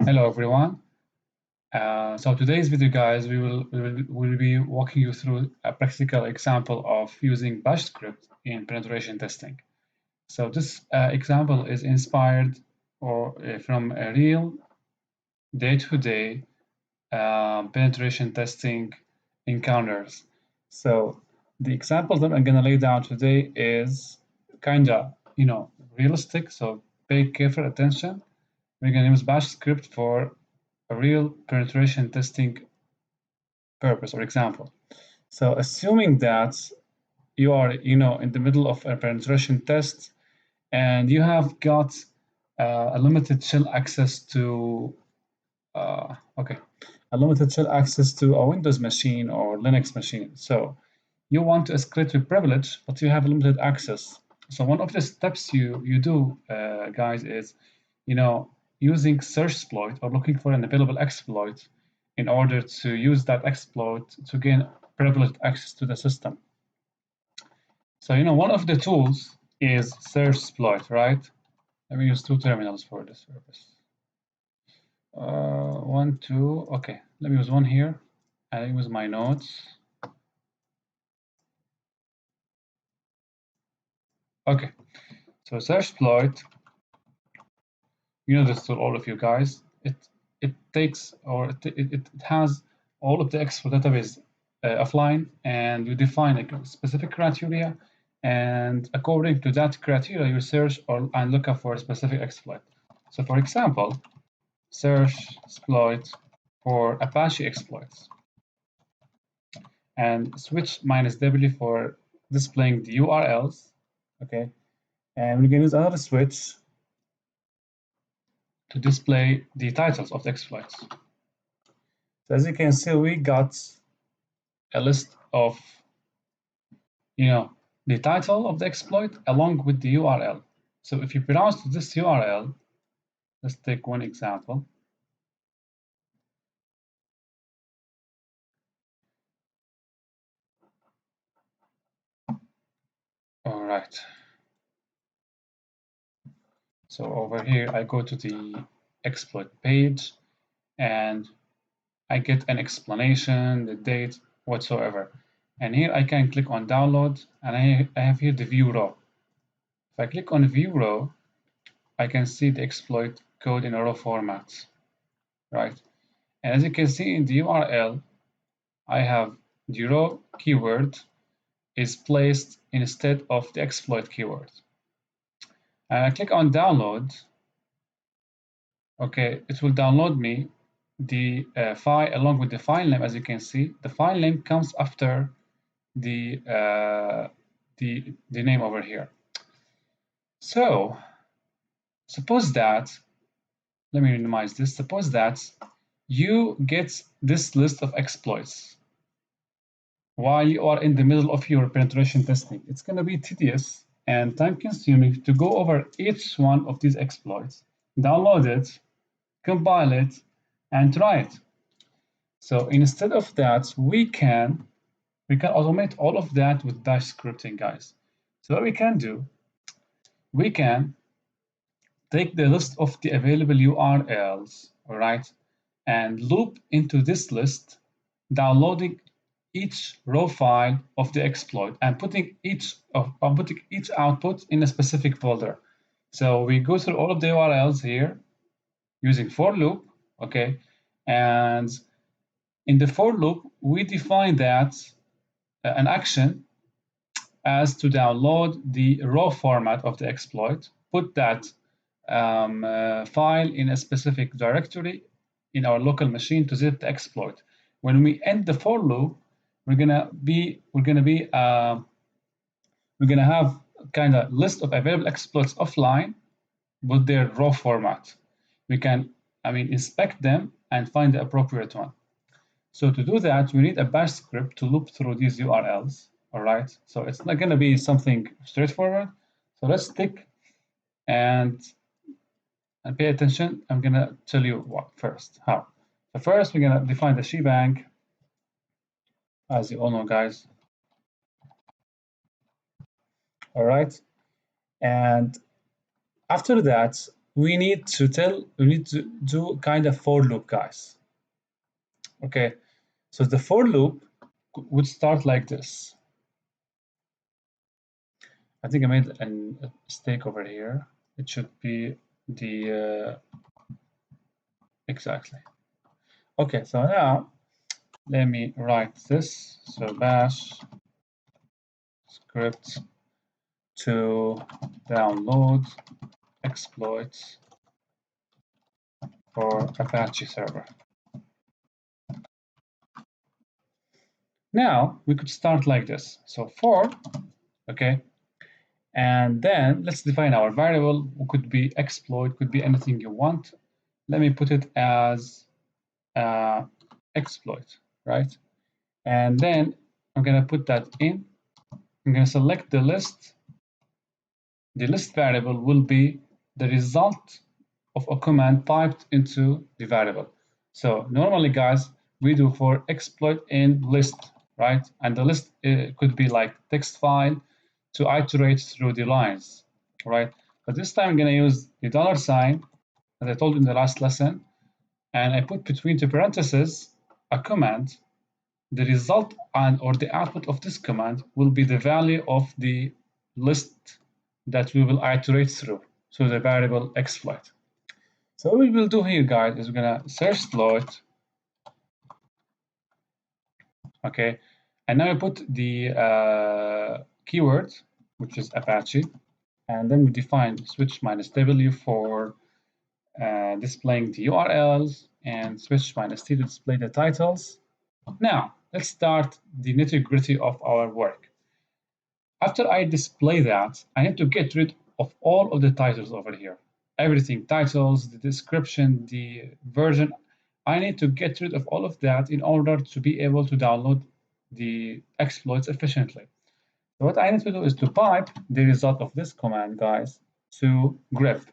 Hello everyone. So today's video, guys, we will be walking you through a practical example of using Bash script in penetration testing. So this example is inspired from a real day-to-day penetration testing encounters. So the example that I'm gonna lay down today is kinda, realistic. So pay careful attention. We're gonna use Bash script for a real penetration testing purpose or example. So assuming that you are, in the middle of a penetration test and you have got a limited shell access to, okay, a limited shell access to a Windows machine or Linux machine. So you want to escalate your privilege, but you have limited access. So one of the steps you do, guys, is, you know, using search exploit or looking for an available exploit in order to use that exploit to gain privileged access to the system. So, one of the tools is search exploit, right? Let me use two terminals for this purpose. One, two, okay. Let me use one here. And let me use my notes. Okay, so search exploit, you know this tool, all of you guys. It takes, or it has all of the export database offline, and you define a specific criteria, and according to that criteria, you search and look up for a specific exploit. So, for example, search exploit for Apache exploits, and switch -w for displaying the URLs. Okay, and we can use another switch to display the titles of the exploits. So as you can see, we got a list of, the title of the exploit along with the URL. So if you browse to this URL, let's take one example. All right. So over here, I go to the exploit page and I get an explanation, the date, whatsoever. And here I can click on download, and I have here the view raw. If I click on view raw, I can see the exploit code in a raw format, right? And as you can see in the URL, I have the raw keyword is placed instead of the exploit keyword. And I click on download. Okay, it will download me the file along with the file name. As you can see, the file name comes after the name over here. So suppose that, let me minimize this. Suppose that you get this list of exploits while you are in the middle of your penetration testing. It's going to be tedious and time consuming to go over each one of these exploits, download it, compile it, and try it. So instead of that, we can automate all of that with Bash scripting, guys. So what we can do, we can take the list of the available URLs, all right, and loop into this list, downloading each raw file of the exploit and putting each output in a specific folder. So we go through all of the URLs here using for loop, okay, and in the for loop we define that an action as to download the raw format of the exploit, put that file in a specific directory in our local machine to zip the exploit. When we end the for loop, we're gonna have kind of list of available exploits offline with their raw format. We can, inspect them and find the appropriate one. So to do that, we need a bash script to loop through these URLs. All right. So it's not going to be something straightforward. So let's stick and pay attention. I'm going to tell you how. So first, we're going to define the shebang, as you all know, guys. All right. And after that, we need to do kind of for loop, guys. Okay, so the for loop would start like this. I think I made a mistake over here. It should be the exactly. Okay, so now let me write this. So bash script to download exploits for Apache server. Now we could start like this. So for, okay, and then let's define our variable. It could be exploit, could be anything you want. Let me put it as exploit, right? And then I'm gonna put that in. I'm gonna select the list. The list variable will be the result of a command piped into the variable. So normally, guys, we do for exploit in list, right? And the list could be like text file to iterate through the lines, right? But this time I'm gonna use the $, as I told you in the last lesson, and I put between the parentheses a command. The result or the output of this command will be the value of the list that we will iterate through, so the variable exploit. So what we will do here, guys, is we're gonna search exploit, okay, and now we put the keyword, which is Apache, and then we define switch minus W for displaying the URLs, and switch minus T to display the titles. Now, let's start the nitty-gritty of our work. After I display that, I need to get rid of all of the titles over here. Everything, titles, the description, the version. I need to get rid of all of that in order to be able to download the exploits efficiently. So what I need to do is to pipe the result of this command, guys, to grep.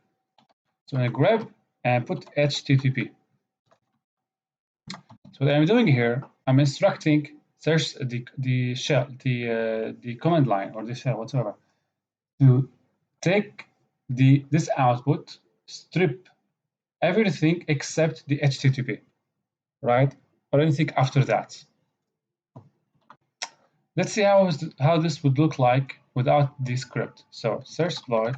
So I'm going to grep and put HTTP. So what I'm doing here, I'm instructing search the shell, the command line or the shell, whatever, to take this output, strip everything except the HTTP, right? Or anything after that. Let's see how this would look like without the script. So search exploit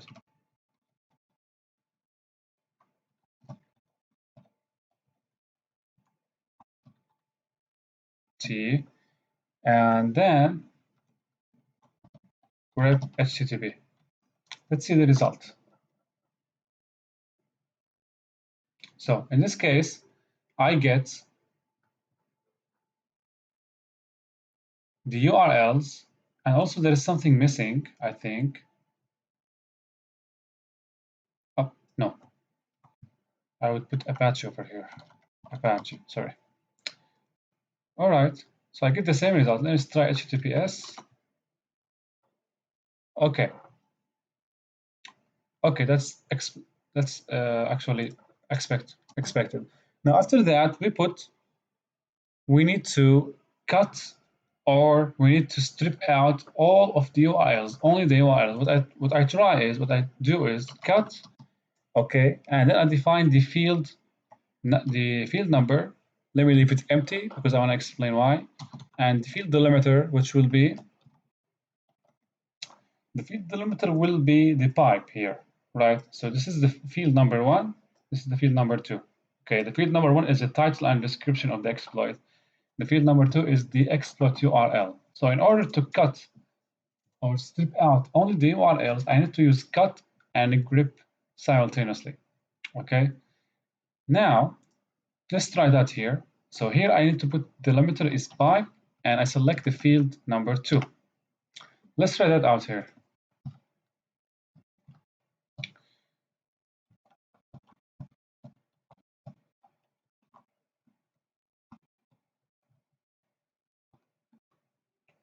T, and then grep HTTP. Let's see the result. So in this case, I get the URLs, and also there is something missing, I think. Oh, no. I would put Apache over here. Apache, sorry. All right, so I get the same result. Let's try HTTPS. Okay. Okay, that's actually expected. Now after that, we need to cut, or we need to strip out all of the URLs, only the URLs. What I do is cut, okay, and then I define the field number. Let me leave it empty because I want to explain why. And the field delimiter, which will be the field delimiter will be the pipe here, right? So this is the field number 1. This is the field number 2. Okay, the field number 1 is the title and description of the exploit. The field number 2 is the exploit URL. So in order to cut or strip out only the URLs, I need to use cut and grep simultaneously. Okay. Now let's try that here. So here I need to put the delimiter is pipe, and I select the field number 2. Let's try that out here.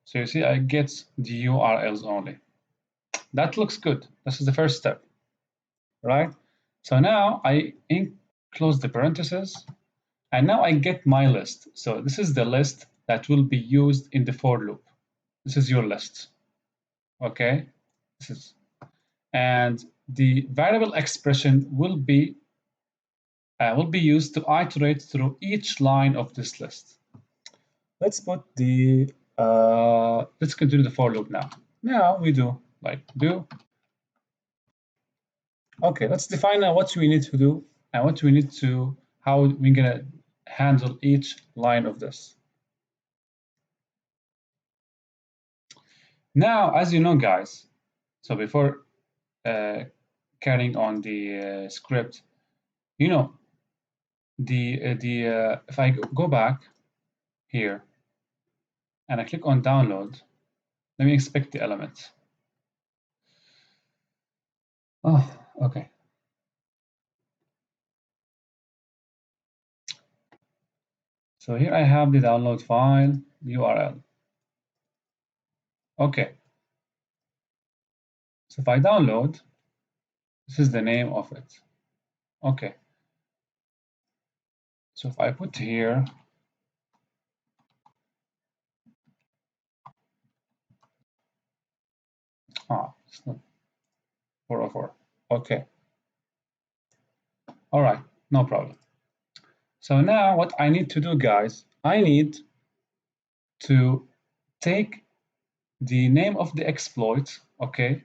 So you see, I get the URLs only. That looks good. This is the first step, right? So now I close the parentheses, and now I get my list. So this is the list that will be used in the for loop. This is your list, okay? And the variable expression will be used to iterate through each line of this list. Let's put the let's continue the for loop now. Now we do like do. Okay, let's define now what we need to do and what we need to how we're gonna handle each line of this. Now, as you know, guys, so before carrying on the script, you know, if I go back here and I click on download, let me inspect the elements. Oh, okay. So here I have the download file URL. Okay. So if I download, this is the name of it. Okay. So if I put here, it's not 404. Okay. All right, no problem. So now what I need to do, guys, I need to take the name of the exploit, okay?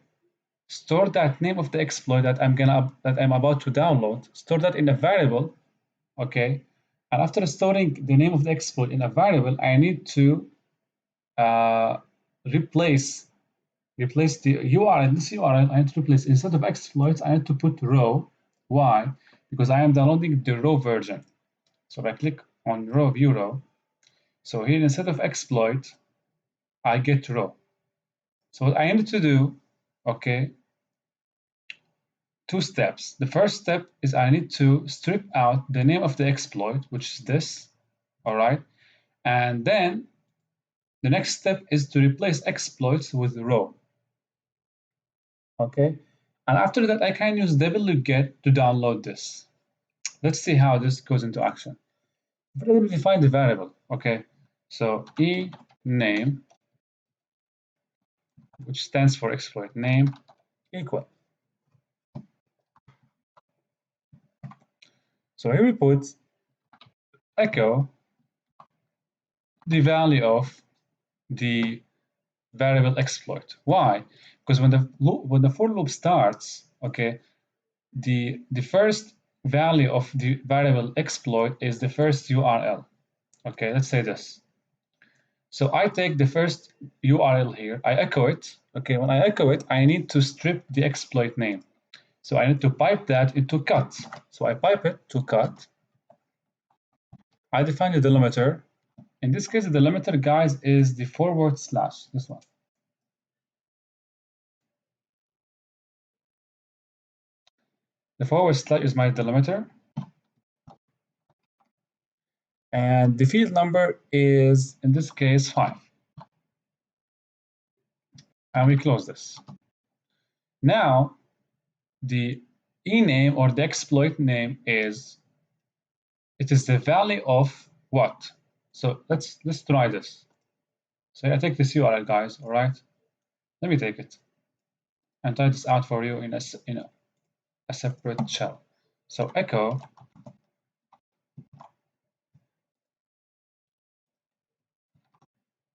Store that name of the exploit that I'm about to download, store that in a variable, okay? And after storing the name of the exploit in a variable, I need to uh, replace the URL. This URL I need to replace, instead of exploits, I need to put raw. Why? Because I am downloading the raw version. So if I click on raw, view raw, so here instead of exploit, I get raw. So what I need to do, okay, two steps. The first step is I need to strip out the name of the exploit, which is this, all right? And then the next step is to replace exploits with raw, okay? And after that, I can use wget to download this. Let's see how this goes into action. Let me define the variable, okay? So e name, which stands for exploit name, equal. So here we put echo the value of the variable exploit. Why? Because when the for loop starts, okay, the first value of the variable exploit is the first URL. Okay, let's say this. So I take the first URL here, I echo it. Okay, when I echo it, I need to strip the exploit name. So I need to pipe that into cut. So I pipe it to cut. I define the delimiter. In this case, the delimiter, guys, is the forward slash, this one. The forward slash is my delimiter. And the field number is, in this case, 5. And we close this. Now, the ename or the exploit name is, it is the value of what? So let's try this. So I take this URL, guys, all right? Let me take it and try this out for you in a separate shell. So echo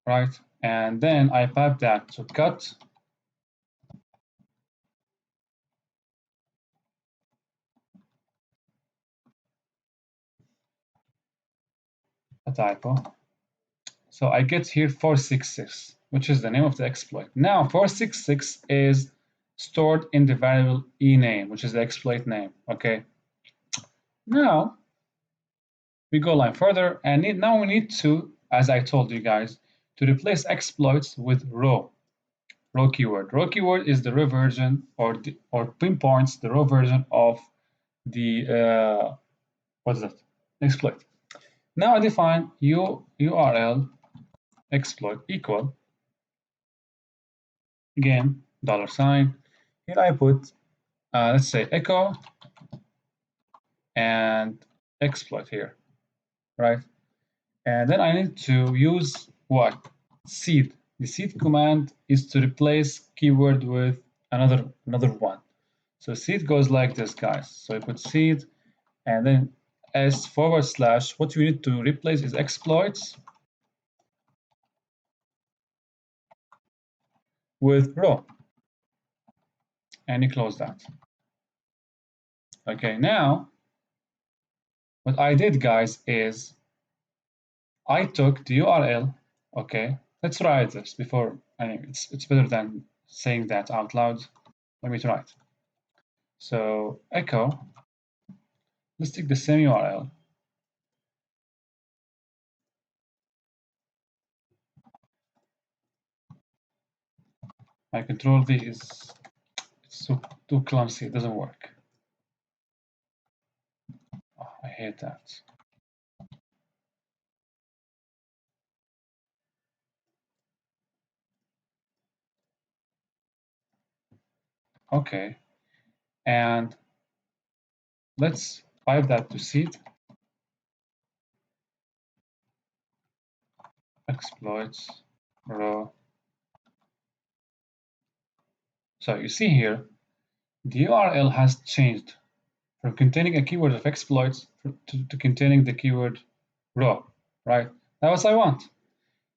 right? And then I pipe that to cut a typo. So I get here 466, which is the name of the exploit. Now 466 is stored in the variable ename, which is the exploit name. Okay. Now we go a line further, and now we need to, as I told you guys, to replace exploits with raw. Raw keyword. Raw keyword is the raw version, or pinpoints the raw version of the what is that? Exploit. Now I define URL exploit equal, again, $. Here I put, let's say, echo and exploit here, right? And then I need to use what? Seed. The seed command is to replace keyword with another one. So seed goes like this, guys. So I put seed and then s/, what we need to replace is exploits with row, and you close that. Okay, now what I did, guys, is I took the URL. Okay, let's write this before. I mean, it's better than saying that out loud. Let me try it. So echo. Let's take the same URL. My control V is so too clumsy. It doesn't work. Oh, I hate that. Okay, and let's pipe that to seed exploits row. So you see here, the URL has changed from containing a keyword of exploits to containing the keyword row, right? That's what I want.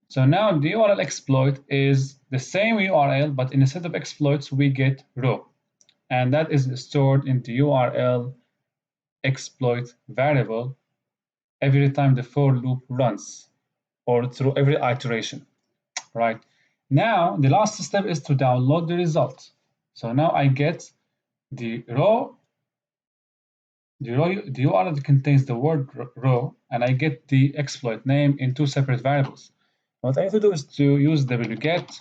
So now the URL exploit is the same URL, but instead of exploits, we get row. And that is stored in the URL exploit variable every time the for loop runs or through every iteration, right? Now, the last step is to download the result. So now I get the row, the URL that contains the word row, and I get the exploit name in two separate variables. What I have to do is to use wget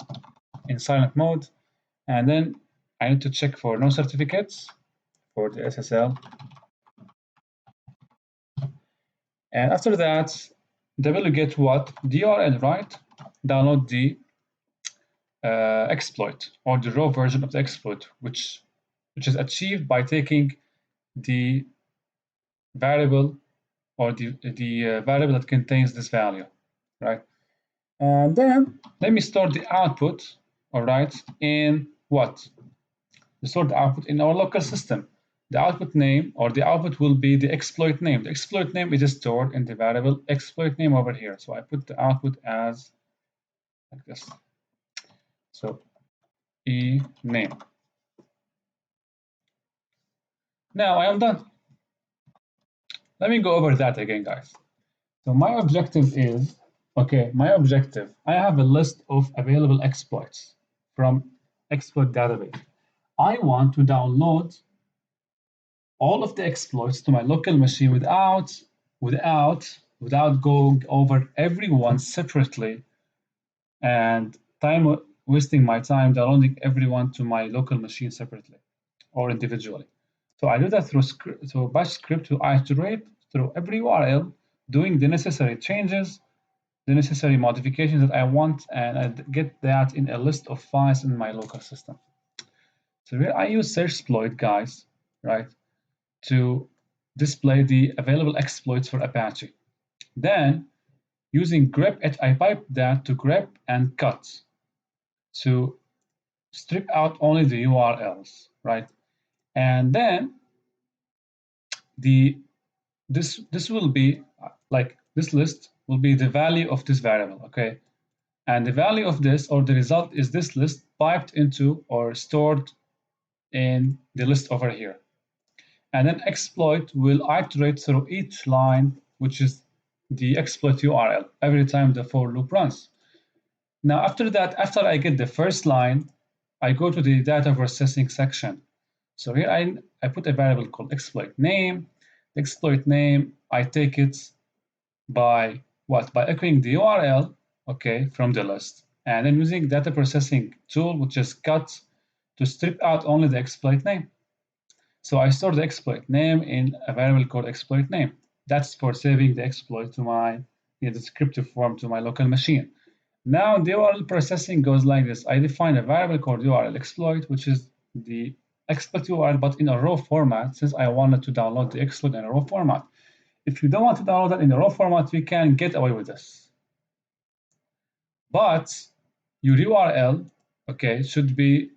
in silent mode, and then I need to check for no certificates for the SSL. And after that, wget what? The URL, right? Download the exploit or the raw version of the exploit, which is achieved by taking the variable or the variable that contains this value, right? And then let me store the output, all right, in what? We store the output in our local system. The output name or the output will be the exploit name. The exploit name is stored in the variable exploit name over here. So I put the output as like this. So e name. Now I am done. Let me go over that again, guys. So my objective is, okay, my objective, I have a list of available exploits from exploit database. I want to download all of the exploits to my local machine without going over every one separately and wasting my time downloading everyone to my local machine separately or individually. So I do that through bash script to iterate through every URL, doing the necessary changes, the necessary modifications that I want, and I get that in a list of files in my local system. So here I use searchsploit, guys, right, to display the available exploits for Apache. Then, using grep, I pipe that to grep and cut to strip out only the URLs, right? And then this will be like this list will be the value of this variable, okay? And the value of this or the result is this list piped into or stored in the list over here. And then exploit will iterate through each line, which is the exploit URL, every time the for loop runs. Now, after that, after I get the first line, I go to the data processing section. So here I put a variable called exploit name. The exploit name, I take it by what? By echoing the URL, okay, from the list. And then using data processing tool, which is cut, to strip out only the exploit name. So I store the exploit name in a variable called exploit name. That's for saving the exploit to my descriptive form to my local machine. Now the URL processing goes like this. I define a variable called URL exploit, which is the exploit URL, but in a raw format, since I wanted to download the exploit in a raw format. If you don't want to download that in a raw format, we can get away with this. But your URL, okay, should be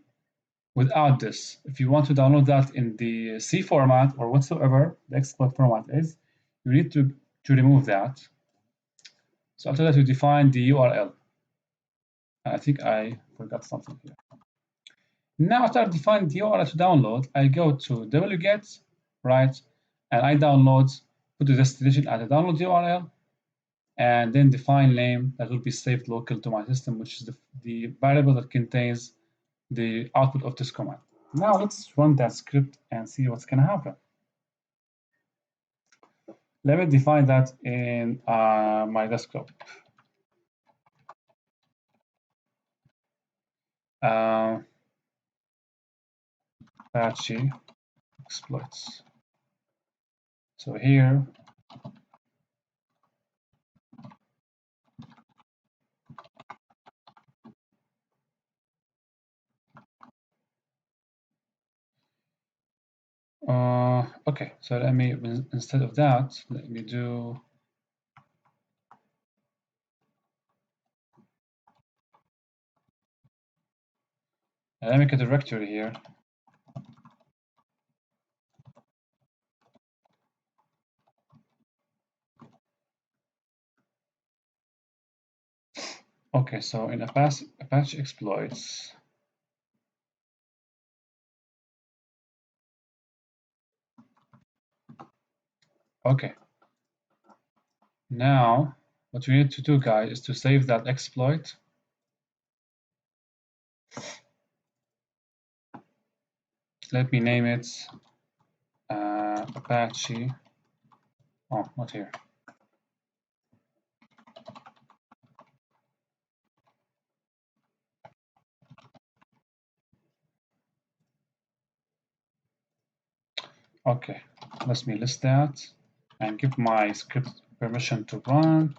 without this. If you want to download that in the C format or whatsoever the exploit format is, you need to remove that. So after that, you define the URL. I think I forgot something here. Now after I define the URL to download, I go to wget, right, and I download, put the destination as a download URL, and then define name that will be saved local to my system, which is the variable that contains the output of this command. Now let's run that script and see what's going to happen. Let me define that in my desktop. Apache exploits. So here, okay, so let me, instead of that, let me do, let me make a directory here. Okay, so in Apache exploits, okay. Now, what we need to do, guys, is to save that exploit. Let me name it Apache. Oh, not here. Okay, let me list that and give my script permission to run.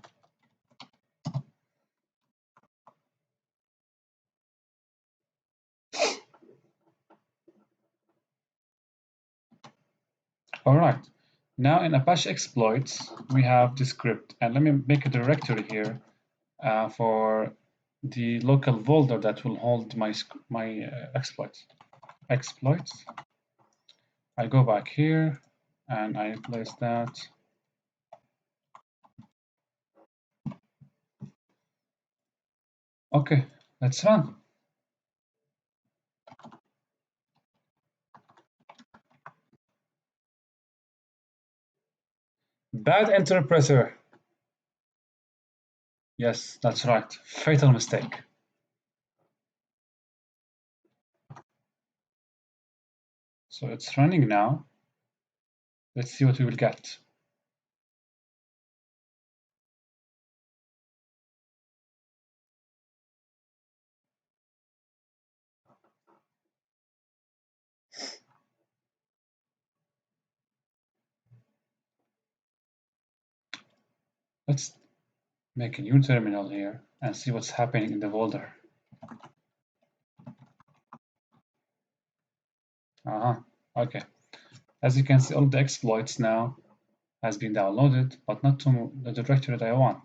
All right, now in Apache exploits, we have the script, and let me make a directory here for the local folder that will hold my exploits. Exploits. I go back here and I place that. Okay, let's run. Bad interpreter. Yes, that's right. Fatal mistake. So it's running now. Let's see what we will get. Let's make a new terminal here and see what's happening in the folder. Okay. As you can see, all the exploits now has been downloaded, but not to the directory that I want.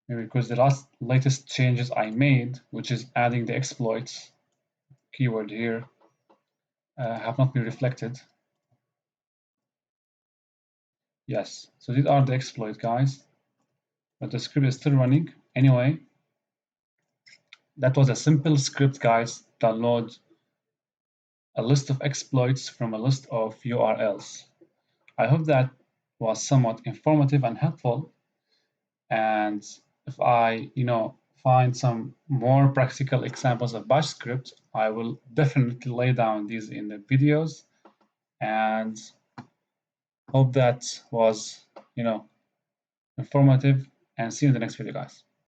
Maybe because the latest changes I made, which is adding the exploits keyword here, have not been reflected. Yes, so these are the exploits, guys, but the script is still running. Anyway, that was a simple script, guys. Download a list of exploits from a list of URLs. I hope that was somewhat informative and helpful. And if I, find some more practical examples of bash script, I will definitely lay down these in the videos. And hope that was, informative. And see you in the next video, guys.